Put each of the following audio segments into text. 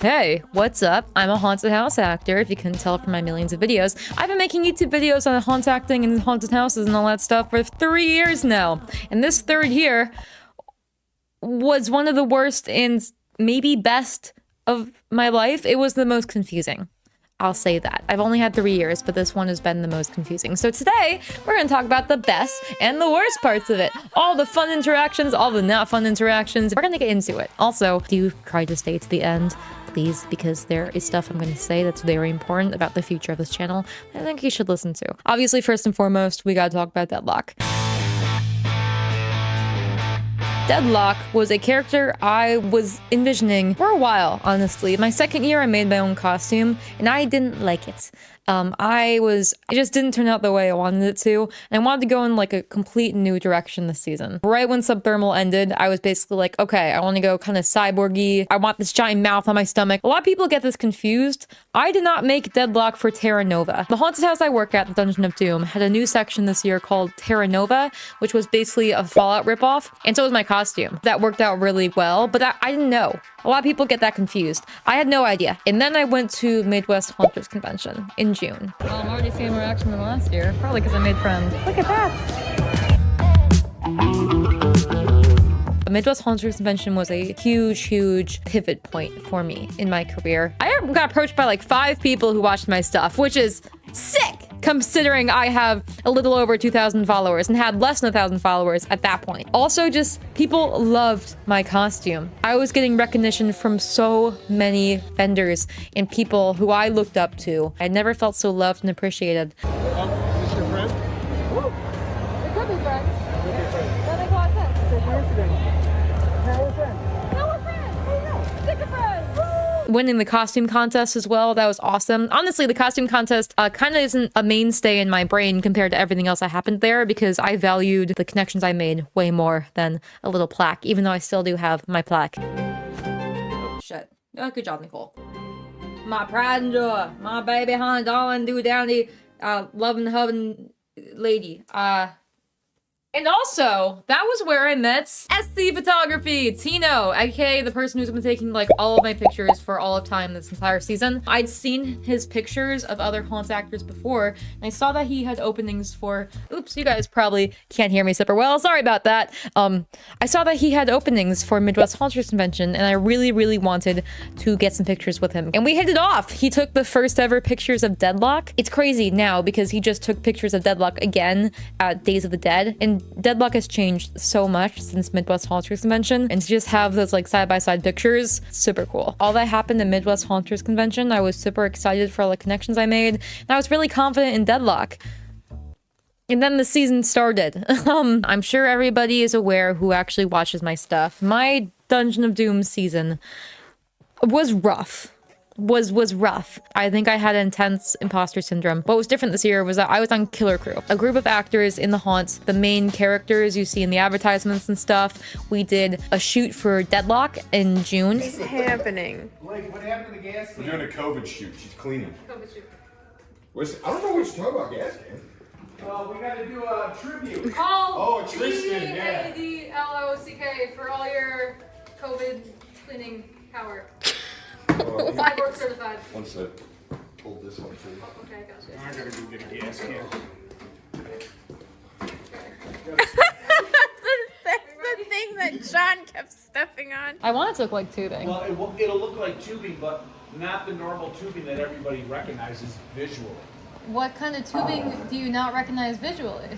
Hey, what's up? I'm a haunted house actor, if you couldn't tell from my millions of videos. I've been making YouTube videos on haunted acting and haunted houses and all that stuff for 3 years now. And this third year was one of the worst and maybe best of my life. It was the most confusing. I'll say that. I've only had 3 years, but this one has been the most confusing. So today, we're gonna talk about the best and the worst parts of it. All the fun interactions, all the not fun interactions. We're gonna get into it. Also, do try to stay to the end, please, because there is stuff I'm gonna say that's very important about the future of this channel that I think you should listen to. Obviously, first and foremost, we gotta talk about Deadlock. Deadlock was a character I was envisioning for a while, honestly. My second year, I made my own costume, and I didn't like it. It just didn't turn out the way I wanted it to, and I wanted to go in like a complete new direction this season. Right when Subthermal ended, I was basically like, okay, I want to go kind of cyborgy. I want this giant mouth on my stomach. A lot of people get this confused. I did not make Deadlock for Terra Nova. The haunted house I work at, the Dungeon of Doom, had a new section this year called Terra Nova, which was basically a Fallout ripoff, and so was my costume. That worked out really well, but I didn't know. A lot of people get that confused. I had no idea. And then I went to Midwest Haunters Convention in June. Well, I'm already seeing more action than last year. Probably because I made friends. Look at that! The Midwest Haunters Convention was a huge pivot point for me in my career. I got approached by like 5 people who watched my stuff, which is sick, considering I have a little over 2,000 followers and had less than 1,000 followers at that point. Also, just people loved my costume. I was getting recognition from so many vendors and people who I looked up to. I never felt so loved and appreciated. Is this your friend? Woo! It could be friends. That makes a lot of sense. It's a coincidence. How are friends? No, we're friends! There you go! Stick a friend! Woo! Winning the costume contest as well, that was awesome. Honestly, the costume contest kind of isn't a mainstay in my brain compared to everything else that happened there because I valued the connections I made way more than a little plaque, even though I still do have my plaque. Shit. Oh, good job, Nicole. My pride and joy, my baby, honey, darling, do downy, loving, hubbing lady. And also, that was where I met SC Photography, Tino, aka the person who's been taking like all of my pictures for all of time this entire season. I'd seen his pictures of other haunt actors before, and I saw that he had openings for, oops, you guys probably can't hear me super well, sorry about that. I saw that he had openings for Midwest Haunters Convention, and I really wanted to get some pictures with him. And we hit it off. He took the first ever pictures of Deadlock. It's crazy now because he just took pictures of Deadlock again at Days of the Dead, and Deadlock has changed so much since Midwest Haunters Convention, and to just have those like side-by-side pictures, super cool. All that happened at Midwest Haunters Convention, I was super excited for all the connections I made, and I was really confident in Deadlock. And then the season started. I'm sure everybody is aware who actually watches my stuff. My Dungeon of Doom season was rough. Was rough. I think I had intense imposter syndrome. What was different this year was that I was on Killer Crew, a group of actors in the haunts, the main characters you see in the advertisements and stuff. We did a shoot for Deadlock in June. What's happening? Like, what happened to the gas can? We're doing a COVID shoot. She's cleaning. COVID shoot. I don't know what you're talking about, gas can. We gotta do a tribute. Call Tristan, yeah. DADLOCK for all your COVID cleaning power. Oh, Cyborg certified. one sec. Hold this one too. Okay, gotcha. I gotta go get a gas can. That's the thing that John kept stepping on. I want it to look like tubing. Well, it'll look like tubing, but not the normal tubing that everybody recognizes visually. What kind of tubing do you not recognize visually?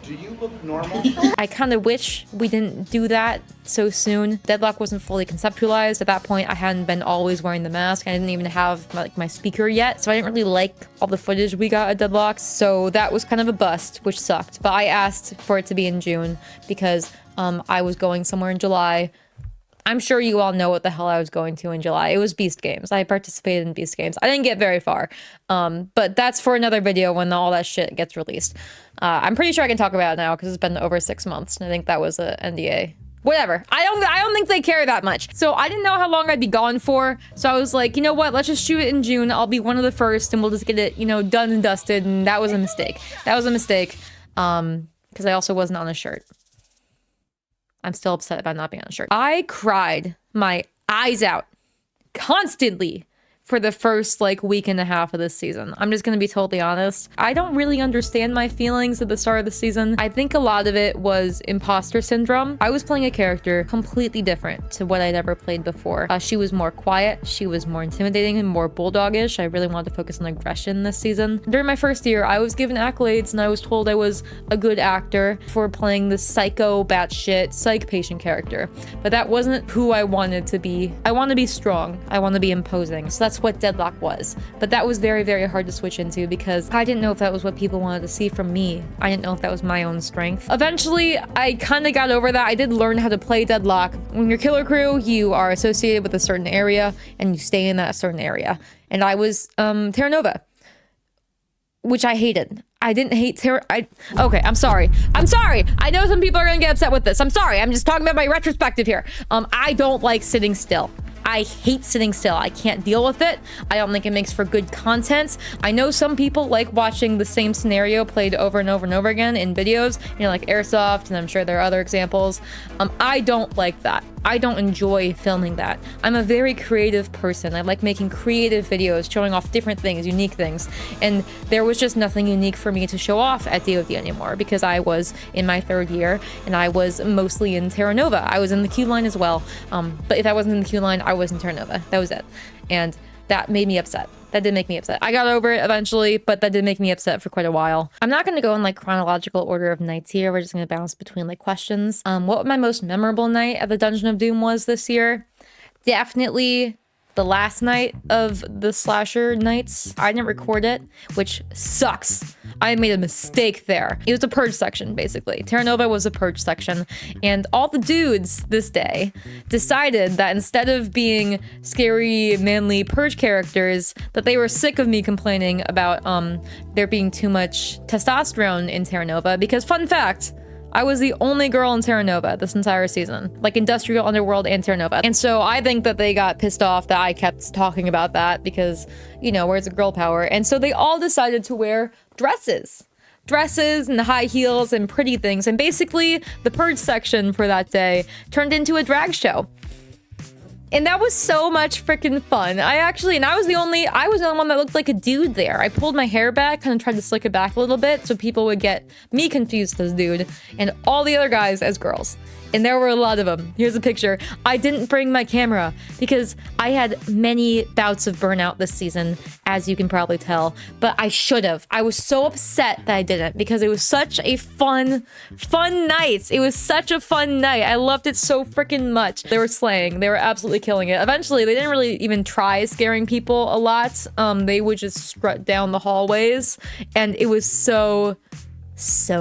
Do you look normal? I kind of wish we didn't do that so soon. Deadlock wasn't fully conceptualized. At that point, I hadn't been always wearing the mask. I didn't even have my speaker yet, so I didn't really like all the footage we got at Deadlock. So that was kind of a bust, which sucked. But I asked for it to be in June because I was going somewhere in July. I'm sure you all know what the hell I was going to in July. It was Beast Games. I participated in Beast Games. I didn't get very far, but that's for another video when all that shit gets released. I'm pretty sure I can talk about it now because it's been over 6 months, and I think that was a NDA. Whatever. I don't think they care that much. So I didn't know how long I'd be gone for. So I was like, you know what? Let's just shoot it in June. I'll be one of the first, and we'll just get it, done and dusted. And that was a mistake. That was a mistake. Because I also wasn't on a shirt. I'm still upset about not being on a shirt. I cried my eyes out constantly for the first like week and a half of this season. I'm just gonna be totally honest. I don't really understand my feelings at the start of the season. I think a lot of it was imposter syndrome. I was playing a character completely different to what I'd ever played before. She was more quiet, she was more intimidating and more bulldogish. I really wanted to focus on aggression this season. During my first year, I was given accolades and I was told I was a good actor for playing this psycho batshit psych patient character. But that wasn't who I wanted to be. I want to be strong. I want to be imposing. So that's what Deadlock was. But that was very, very hard to switch into because I didn't know if that was what people wanted to see from me. I didn't know if that was my own strength. Eventually, I kind of got over that. I did learn how to play Deadlock. When you're killer crew, you are associated with a certain area and you stay in that certain area. And I was Terra Nova, which I hated. I didn't hate okay, I'm sorry. I'm sorry. I know some people are gonna get upset with this. I'm sorry. I'm just talking about my retrospective here. I don't like sitting still. I hate sitting still. I can't deal with it. I don't think it makes for good content. I know some people like watching the same scenario played over and over and over again in videos, you know, like Airsoft, and I'm sure there are other examples. I don't like that. I don't enjoy filming that. I'm a very creative person. I like making creative videos, showing off different things, unique things. And there was just nothing unique for me to show off at DoD anymore because I was in my third year and I was mostly in Terra Nova. I was in the Q line as well. But if I wasn't in the Q line, I was in Terra Nova. That was it. And that made me upset. That did make me upset. I got over it eventually, but that did make me upset for quite a while. I'm not going to go in like chronological order of nights here. We're just going to bounce between like questions. What my most memorable night at the Dungeon of Doom was this year? Definitely the last night of the slasher nights. I didn't record it, which sucks. I made a mistake there. It was a purge section, basically. Terra Nova was a purge section, and all the dudes this day decided that instead of being scary, manly purge characters, that they were sick of me complaining about there being too much testosterone in Terra Nova, because fun fact, I was the only girl in Terra Nova this entire season, like Industrial Underworld and Terra Nova. And so I think that they got pissed off that I kept talking about that because, you know, where's the girl power? And so they all decided to wear dresses and high heels and pretty things. And basically the purge section for that day turned into a drag show. And that was so much freaking fun. I was the only one that looked like a dude there. I pulled my hair back, kind of tried to slick it back a little bit so people would get me confused as dude and all the other guys as girls. And there were a lot of them. Here's a picture. I didn't bring my camera because I had many bouts of burnout this season, as you can probably tell, but I should have. I was so upset that I didn't because it was such a fun night. It was such a fun night. I loved it so freaking much. They were slaying. They were absolutely killing it. Eventually, they didn't really even try scaring people a lot. They would just strut down the hallways, and it was so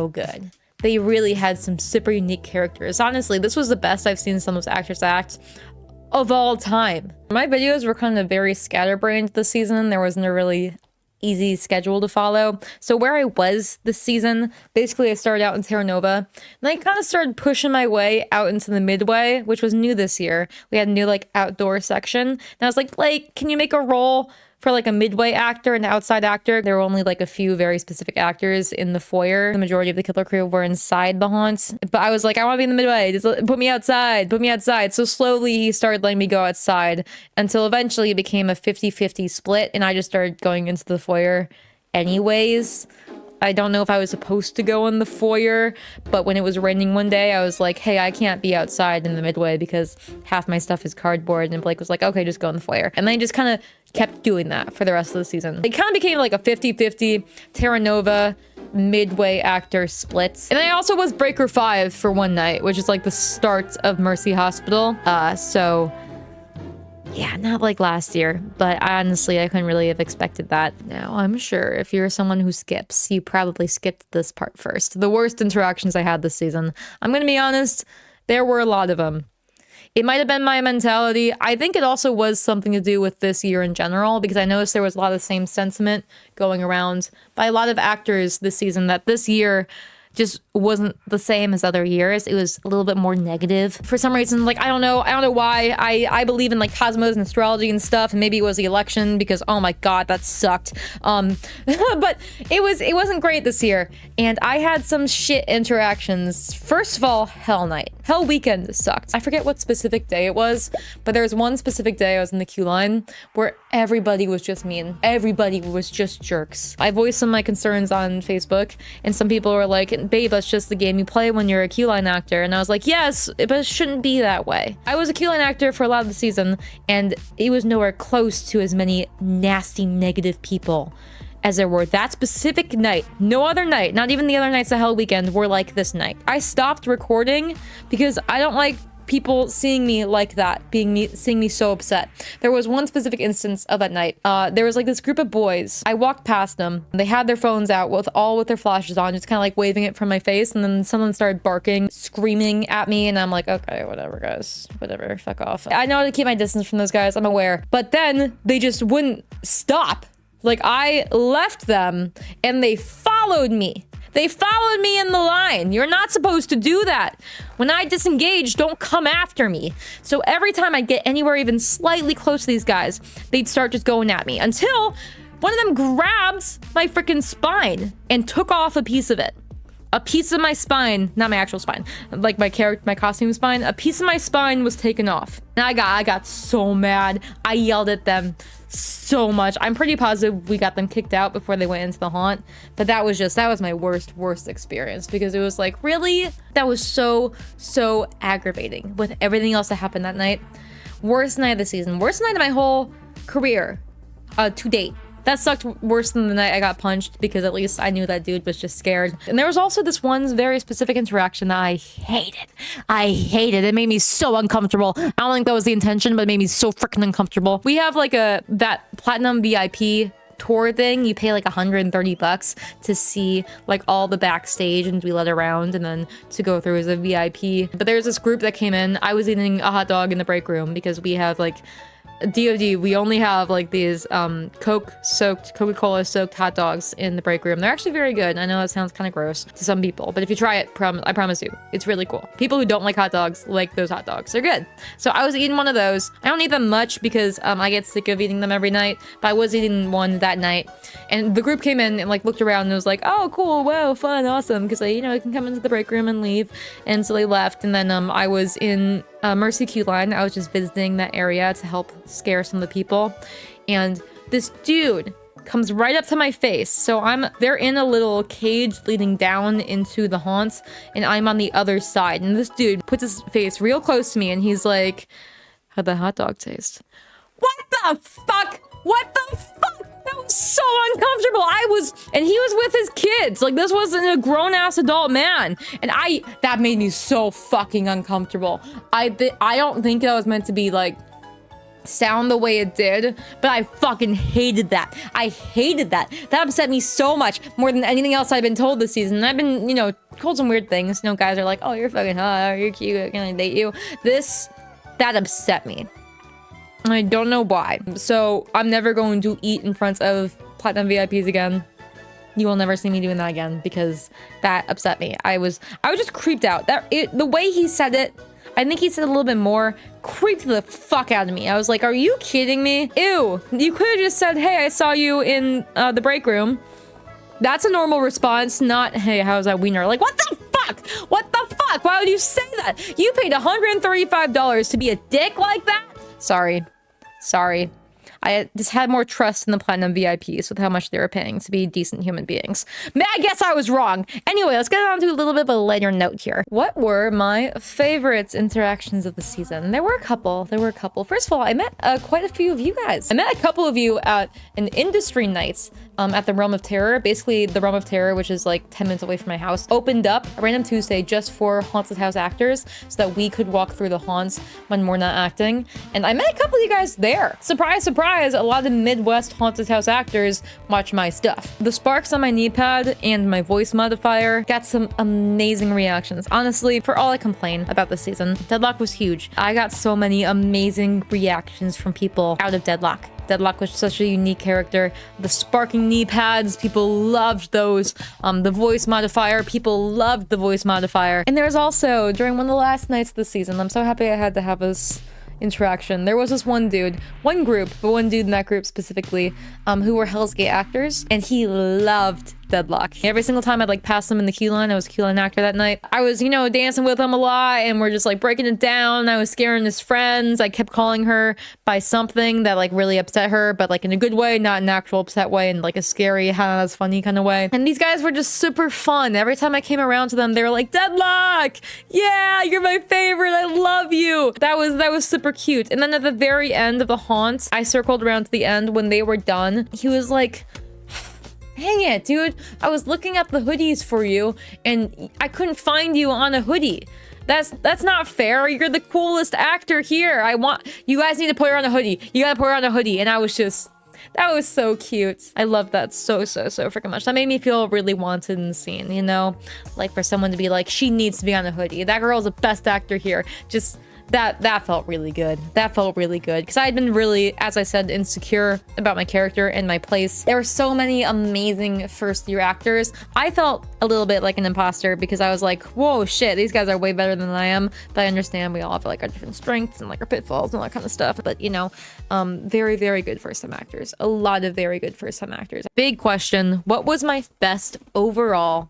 good. They really had some super unique characters. Honestly, this was the best I've seen some of those actors act of all time. My videos were kind of very scatterbrained this season. There wasn't a really easy schedule to follow. So where I was this season, basically I started out in Terra Nova, and I kind of started pushing my way out into the Midway, which was new this year. We had a new like outdoor section, and I was like, Blake, can you make a role for like a midway actor and outside actor? There were only like a few very specific actors in the foyer. The majority of the killer crew were inside the haunt. But I was like, I want to be in the midway. Just put me outside. Put me outside. So slowly he started letting me go outside until eventually it became a 50-50 split. And I just started going into the foyer anyways. I don't know if I was supposed to go in the foyer, but when it was raining one day, I was like, hey, I can't be outside in the midway because half my stuff is cardboard. And Blake was like, okay, just go in the foyer. And then I just kind of kept doing that for the rest of the season. It kind of became like a 50-50 Terra Nova midway actor splits. And I also was Breaker 5 for one night, which is like the start of Mercy Hospital. So yeah, not like last year, but honestly, I couldn't really have expected that. Now, I'm sure if you're someone who skips, you probably skipped this part first. The worst interactions I had this season. I'm gonna be honest, there were a lot of them. It might have been my mentality. I think it also was something to do with this year in general, because I noticed there was a lot of the same sentiment going around by a lot of actors this season, that this year just wasn't the same as other years. It was a little bit more negative for some reason. Like, I don't know why. I believe in like cosmos and astrology and stuff, and maybe it was the election because oh my god, that sucked. But it wasn't great this year, and I had some shit interactions. First of all, Hell Night. Hell Weekend sucked. I forget what specific day it was, but there was one specific day I was in the queue line where everybody was just mean. Everybody was just jerks. I voiced some of my concerns on Facebook, and some people were like, babe, that's just the game you play when you're a queue line actor. And I was like, yes, but it shouldn't be that way. I was a queue line actor for a lot of the season, and it was nowhere close to as many nasty, negative people as there were that specific night. No other night, not even the other nights of Hell Weekend, were like this night. I stopped recording because I don't like people seeing me like that, seeing me so upset. There was one specific instance of that night. There was like this group of boys. I walked past them. They had their phones out with their flashes on, just kind of like waving it from my face. And then someone started barking, screaming at me. And I'm like, okay, whatever, guys, whatever, fuck off. I know how to keep my distance from those guys. I'm aware. But then they just wouldn't stop. Like, I left them and they followed me. They followed me in the line. You're not supposed to do that. When I disengage, don't come after me. So every time I get anywhere even slightly close to these guys, they'd start just going at me until one of them grabs my freaking spine and took off a piece of it. A piece of my spine, not my actual spine, like my costume spine, a piece of my spine was taken off. And I got so mad. I yelled at them so much. I'm pretty positive we got them kicked out before they went into the haunt, but that was my worst experience, because it was like, really? That was so aggravating with everything else that happened that night. Worst night of the season, worst night of my whole career to date. That sucked worse than the night I got punched, because at least I knew that dude was just scared. And there was also this one very specific interaction that I hated. It made me so uncomfortable. I don't think that was the intention, but it made me so freaking uncomfortable. We have like that platinum VIP tour thing. You pay like $130 to see like all the backstage and to be led around and then to go through as a VIP. But there's this group that came in. I was eating a hot dog in the break room because we have like DOD, we only have like these Coca-Cola soaked hot dogs in the break room. They're actually very good. I know that sounds kind of gross to some people, but if you try it, I promise you, it's really cool. People who don't like hot dogs like those hot dogs. They're good. So I was eating one of those. I don't eat them much because I get sick of eating them every night, but I was eating one that night. And the group came in and like looked around and was like, oh, cool, wow, fun, awesome. Because I can come into the break room and leave. And so they left. And then I was in Mercy queue line. I was just visiting that area to help scare some of the people, and this dude comes right up to my face. So they're in a little cage leading down into the haunts, and I'm on the other side, and this dude puts his face real close to me and he's like, how'd the hot dog taste? What the fuck? That was so uncomfortable. And he was with his kids. Like, this wasn't a grown-ass adult man. And that made me so fucking uncomfortable. I don't think that was meant to be, like, sound the way it did, but I fucking hated that. I hated that. That upset me so much, more than anything else I've been told this season. And I've been, told some weird things. Guys are like, oh, you're fucking hot, or you're cute, can I date you? That upset me. I don't know why. So I'm never going to eat in front of platinum VIPs again. You will never see me doing that again, because that upset me. I was just creeped out. The way he said it, I think he said a little bit more, creeped the fuck out of me. I was like, are you kidding me? Ew. You could have just said, hey, I saw you in the break room. That's a normal response, not, hey, how's that wiener? Like, what the fuck? What the fuck? Why would you say that? You paid $135 to be a dick like that? Sorry. I just had more trust in the platinum VIPs with how much they were paying to be decent human beings. I guess I was wrong. Anyway, let's get on to a little bit of a lighter note here. What were my favorite interactions of the season? There were a couple. First of all, I met quite a few of you guys. I met a couple of you at an industry night at the Realm of Terror. Basically, the Realm of Terror, which is like 10 minutes away from my house, opened up a random Tuesday just for haunted house actors so that we could walk through the haunts when we're not acting. And I met a couple of you guys there. Surprise, surprise, a lot of Midwest haunted house actors watch my stuff. The sparks on my knee pad and my voice modifier got some amazing reactions. Honestly, for all I complain about this season, Deadlock was huge. I got so many amazing reactions from people out of Deadlock. Deadlock was such a unique character. The sparking knee pads, people loved those. The voice modifier, people loved the voice modifier. And there was also, during one of the last nights of the season, I'm so happy I had to have this interaction. There was this one dude, one group, but one dude in that group specifically, who were Hell's Gate actors, and he loved Deadlock. Every single time I'd like pass him in the queue line, I was a queue line actor that night. I was, you know, dancing with him a lot, and we're just like breaking it down. I was scaring his friends. I kept calling her by something that like really upset her, but like in a good way, not an actual upset way, in like a scary, that's funny kind of way. And these guys were just super fun. Every time I came around to them, they were like, Deadlock! Yeah, you're my favorite. I love you. That was super cute. And then at the very end of the haunt, I circled around to the end when they were done. He was like, hang it, dude. I was looking at the hoodies for you and I couldn't find you on a hoodie. That's not fair. You're the coolest actor here. You guys need to put her on a hoodie. You gotta put her on a hoodie. And I was just, that was so cute. I love that so freaking much. That made me feel really wanted in the scene, you know? Like for someone to be like, she needs to be on a hoodie. That girl's the best actor here. Just that felt really good. That felt really good because I had been really, as I said, insecure about my character and my place. There were so many amazing first year actors. I felt a little bit like an imposter because I was like, whoa, shit, these guys are way better than I am. But I understand we all have like our different strengths and like our pitfalls and all that kind of stuff. But you know, very good first time actors. A lot of very good first time actors. Big question: what was my best overall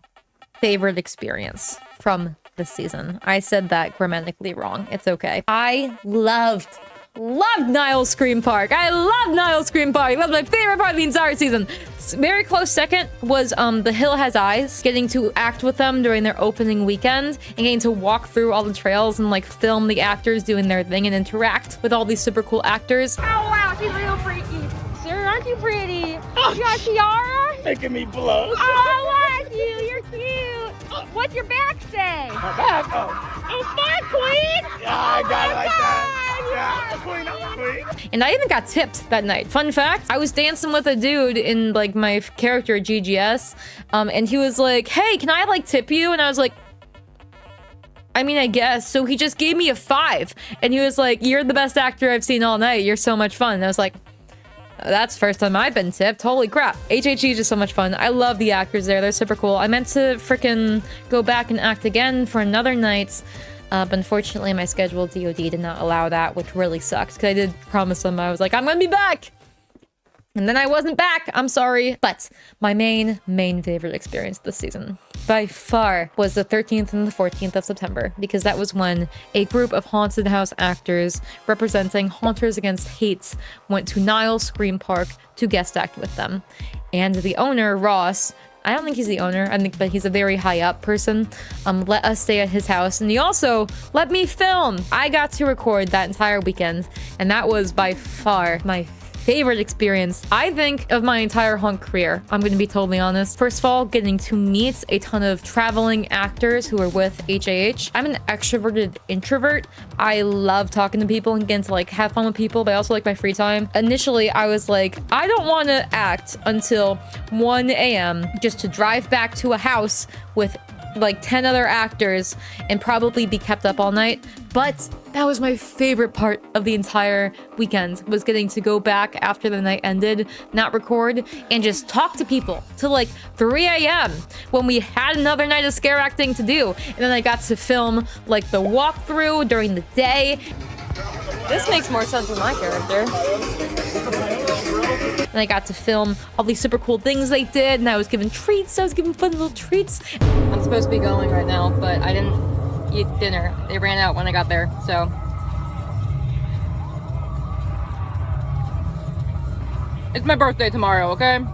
favorite experience from this season? I said that grammatically wrong. It's okay. I loved Niles Scream Park. I love Niles Scream Park. That was my favorite part of the entire season. Very close second was The Hill Has Eyes. Getting to act with them during their opening weekend and getting to walk through all the trails and like film the actors doing their thing and interact with all these super cool actors. Oh wow, she's real freaky. Sir, aren't you pretty? You got a tiara? Making me blush. Oh, I like you. You're cute. What's your back say? My back, oh. Oh, Star Queen. Yeah, I got it like God, that. Yeah, I'm a queen, I'm a queen. And I even got tipped that night. Fun fact, I was dancing with a dude in like my character GGS, and he was like, hey, can I like tip you? And I was like, I mean, I guess. So he just gave me a 5 and he was like, you're the best actor I've seen all night. You're so much fun. And I was like, that's the first time I've been tipped. Holy crap. HHE is just so much fun. I love the actors there. They're super cool. I meant to freaking go back and act again for another night. But unfortunately, my scheduled DOD did not allow that, which really sucks. Because I did promise them. I was like, I'm going to be back. And then I wasn't back. I'm sorry. But my main favorite experience this season, by far, was the 13th and the 14th of September. Because that was when a group of haunted house actors representing Haunters Against Hates went to Niles Scream Park to guest act with them. And the owner, Ross, I don't think he's the owner, but he's a very high up person, let us stay at his house. And he also let me film. I got to record that entire weekend. And that was by far my favorite experience, I think, of my entire haunt career. I'm gonna be totally honest. First of all, getting to meet a ton of traveling actors who are with HAH. I'm an extroverted introvert. I love talking to people and getting to like have fun with people, but I also like my free time. Initially, I was like, I don't want to act until 1 a.m. just to drive back to a house with like 10 other actors and probably be kept up all night. But that was my favorite part of the entire weekend, was getting to go back after the night ended, not record, and just talk to people till like 3 a.m. when we had another night of scare acting to do. And then I got to film like the walkthrough during the day. This makes more sense with my character. And I got to film all these super cool things they did, and I was given treats. I was given fun little treats. I'm supposed to be going right now, but I didn't eat dinner. They ran out when I got there, so. It's my birthday tomorrow, okay?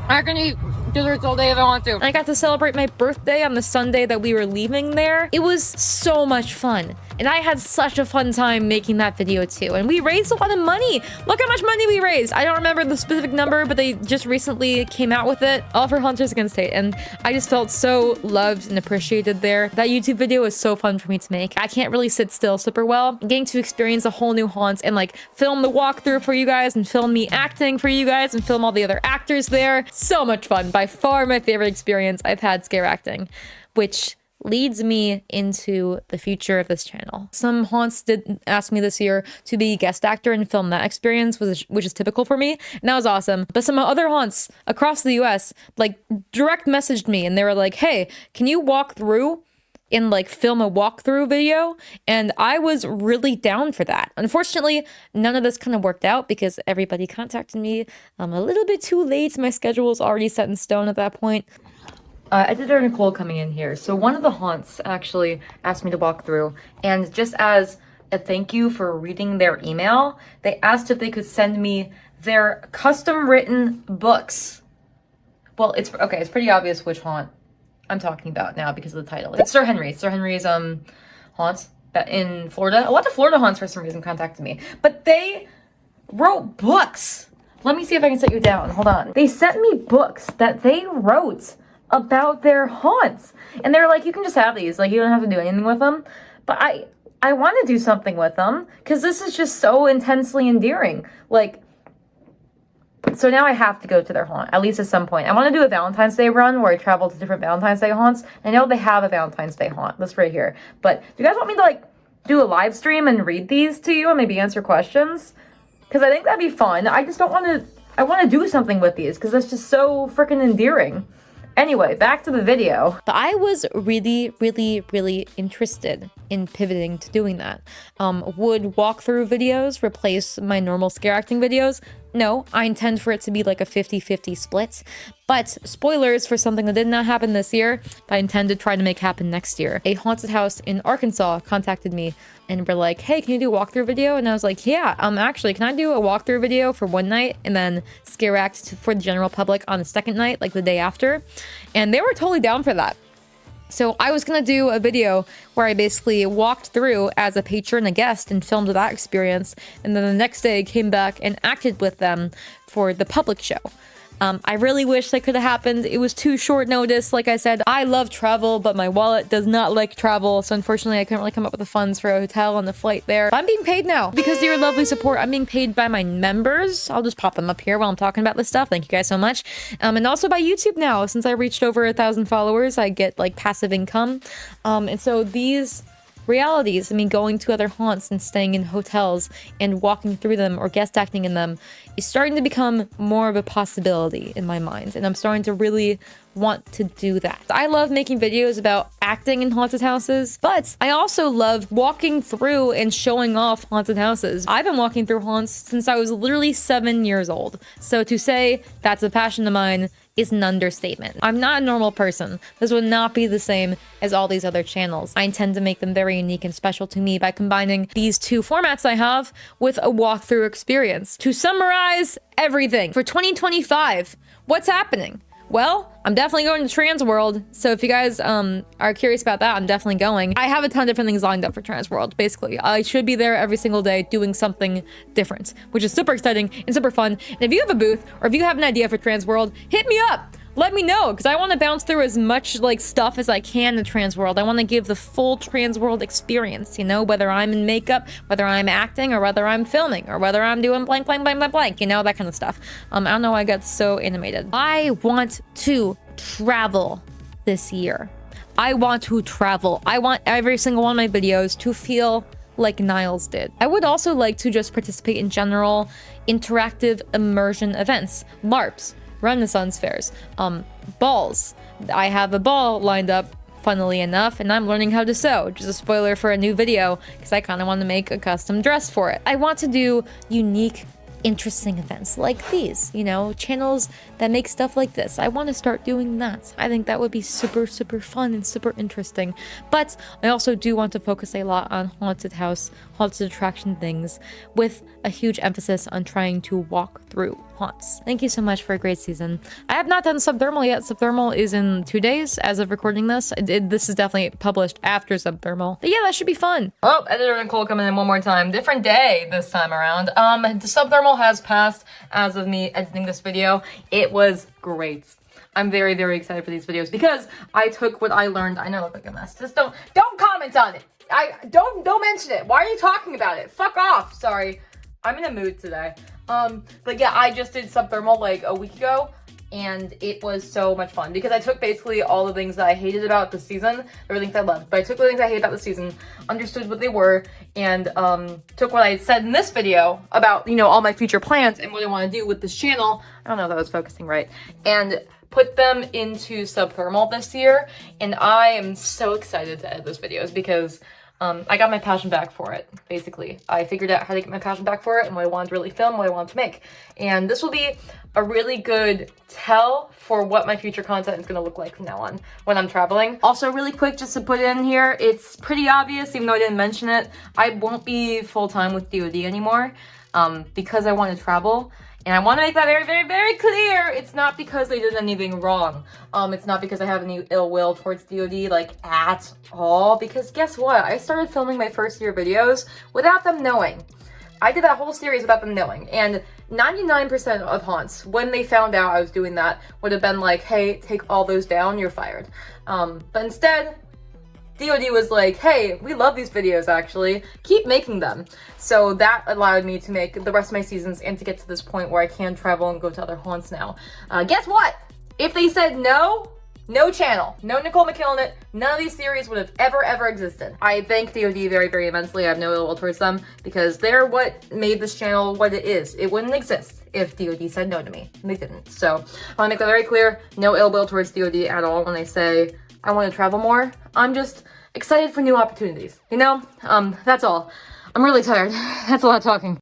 I can eat desserts all day if I want to. And I got to celebrate my birthday on the Sunday that we were leaving there. It was so much fun. And I had such a fun time making that video too. And we raised a lot of money. Look how much money we raised. I don't remember the specific number, but they just recently came out with it, all for Hunters Against Hate. And I just felt so loved and appreciated there. That YouTube video was so fun for me to make. I can't really sit still super well. Getting to experience a whole new haunt and like film the walkthrough for you guys and film me acting for you guys and film all the other actors there. So much fun. By far my favorite experience I've had scare acting, which leads me into the future of this channel. Some haunts did ask me this year to be guest actor and film that experience, which is typical for me, and that was awesome. But some other haunts across the US like direct messaged me and they were like, hey, can you walk through and like film a walkthrough video? And I was really down for that. Unfortunately, none of this kind of worked out because everybody contacted me a little bit too late. My schedule was already set in stone at that point. Editor Nicole coming in here. So one of the haunts actually asked me to walk through, and just as a thank you for reading their email, they asked if they could send me their custom written books. Well, it's okay, it's pretty obvious which haunt I'm talking about now because of the title. It's Sir Henry. Sir Henry's haunts in Florida. A lot of Florida haunts for some reason contacted me, but they wrote books. Let me see if I can set you down. Hold on. They sent me books that they wrote about their haunts, and they're like, you can just have these, like you don't have to do anything with them. But I want to do something with them because this is just so intensely endearing. Like, so now I have to go to their haunt, at least at some point. I want to do a Valentine's Day run where I travel to different Valentine's Day haunts. I know they have a Valentine's Day haunt. That's right here. But do you guys want me to like do a live stream and read these to you and maybe answer questions? Because I think that'd be fun. I just don't want to, I want to do something with these because that's just so freaking endearing. Anyway, back to the video. But I was really, really, really interested in pivoting to doing that. Would walkthrough videos replace my normal scare acting videos? No, I intend for it to be like a 50-50 split. But spoilers for something that did not happen this year, but I intend to try to make happen next year. A haunted house in Arkansas contacted me and were like, hey, can you do a walkthrough video? And I was like, yeah, actually, can I do a walkthrough video for one night and then scare act for the general public on the second night, like the day after? And they were totally down for that. So I was gonna do a video where I basically walked through as a patron, a guest, and filmed that experience. And then the next day came back and acted with them for the public show. I really wish that could have happened. It was too short notice. Like I said, I love travel, but my wallet does not like travel. So unfortunately, I couldn't really come up with the funds for a hotel and the flight there. But I'm being paid now because of your lovely support. I'm being paid by my members. I'll just pop them up here while I'm talking about this stuff. Thank you guys so much. And also by YouTube now. Since I reached over 1,000 followers, I get like passive income. And so these realities, I mean, going to other haunts and staying in hotels and walking through them or guest acting in them is starting to become more of a possibility in my mind, and I'm starting to really want to do that. I love making videos about acting in haunted houses, but I also love walking through and showing off haunted houses. I've been walking through haunts since I was literally 7 years old, so to say that's a passion of mine is an understatement. I'm not a normal person. This would not be the same as all these other channels. I intend to make them very unique and special to me by combining these two formats I have with a walkthrough experience. To summarize everything for 2025, what's happening? Well, I'm definitely going to Transworld, so if you guys are curious about that, I'm definitely going. I have a ton of different things lined up for Transworld, basically. I should be there every single day doing something different, which is super exciting and super fun. And if you have a booth, or if you have an idea for Transworld, hit me up! Let me know, because I want to bounce through as much like stuff as I can in Transworld. I want to give the full Transworld experience, you know, whether I'm in makeup, whether I'm acting, or whether I'm filming, or whether I'm doing blank, blank, blank, blank, blank, you know, that kind of stuff. I don't know why I got so animated. I want to travel this year. I want to travel. I want every single one of my videos to feel like Niles did. I would also like to just participate in general interactive immersion events, LARPs, Renaissance fairs, balls. I have a ball lined up, funnily enough, and I'm learning how to sew. Just a spoiler for a new video, because I kind of want to make a custom dress for it. I want to do unique, interesting events like these, you know, channels that make stuff like this. I want to start doing that. I think that would be super, super fun and super interesting. But I also do want to focus a lot on haunted house, haunted attraction things, with a huge emphasis on trying to walk through haunts. Thank you so much for a great season. I have not done Subthermal yet. Subthermal is in 2 days as of recording this. This is definitely published after Subthermal. But yeah, that should be fun. Oh, editor Nicole coming in one more time. Different day this time around. The Subthermal has passed as of me editing this video. It was great. I'm very, very excited for these videos because I took what I learned. I know I look like a mess. Just don't comment on it. Don't mention it. Why are you talking about it? Fuck off. Sorry. I'm in a mood today. But yeah, I just did Subthermal like a week ago. and it was so much fun because I took basically all the things that I hated about the season. There were things I loved, but I took the things I hated about the season, understood what they were, and took what I had said in this video about, you know, all my future plans and what I want to do with this channel. I don't know if I was focusing right. And put them into subthermal this year, and I am so excited to edit those videos because I got my passion back for it, basically. I figured out how to get my passion back for it and what I wanted to really film, what I wanted to make. And this will be a really good tell for what my future content is going to look like from now on when I'm traveling. Also, really quick, just to put in here, it's pretty obvious, even though I didn't mention it, I won't be full-time with DoD anymore because I want to travel. And I want to make that very, very, very clear. It's not because they did anything wrong. It's not because I have any ill will towards DoD, like, at all. Because guess what? I started filming my first year videos without them knowing. I did that whole series without them knowing. And 99% of haunts, when they found out I was doing that, would have been like, hey, take all those down, you're fired. But instead, DoD was like, hey, we love these videos actually, keep making them. So that allowed me to make the rest of my seasons and to get to this point where I can travel and go to other haunts now. Guess what? If they said no, no channel, no Nicole McKillen, none of these series would have ever existed. I thank DoD very, very immensely. I have no ill will towards them because they're what made this channel what it is. It wouldn't exist if DoD said no to me. They didn't. So I want to make that very clear. No ill will towards DoD at all when they say I want to travel more. I'm just excited for new opportunities, you know? That's all. I'm really tired. That's a lot of talking.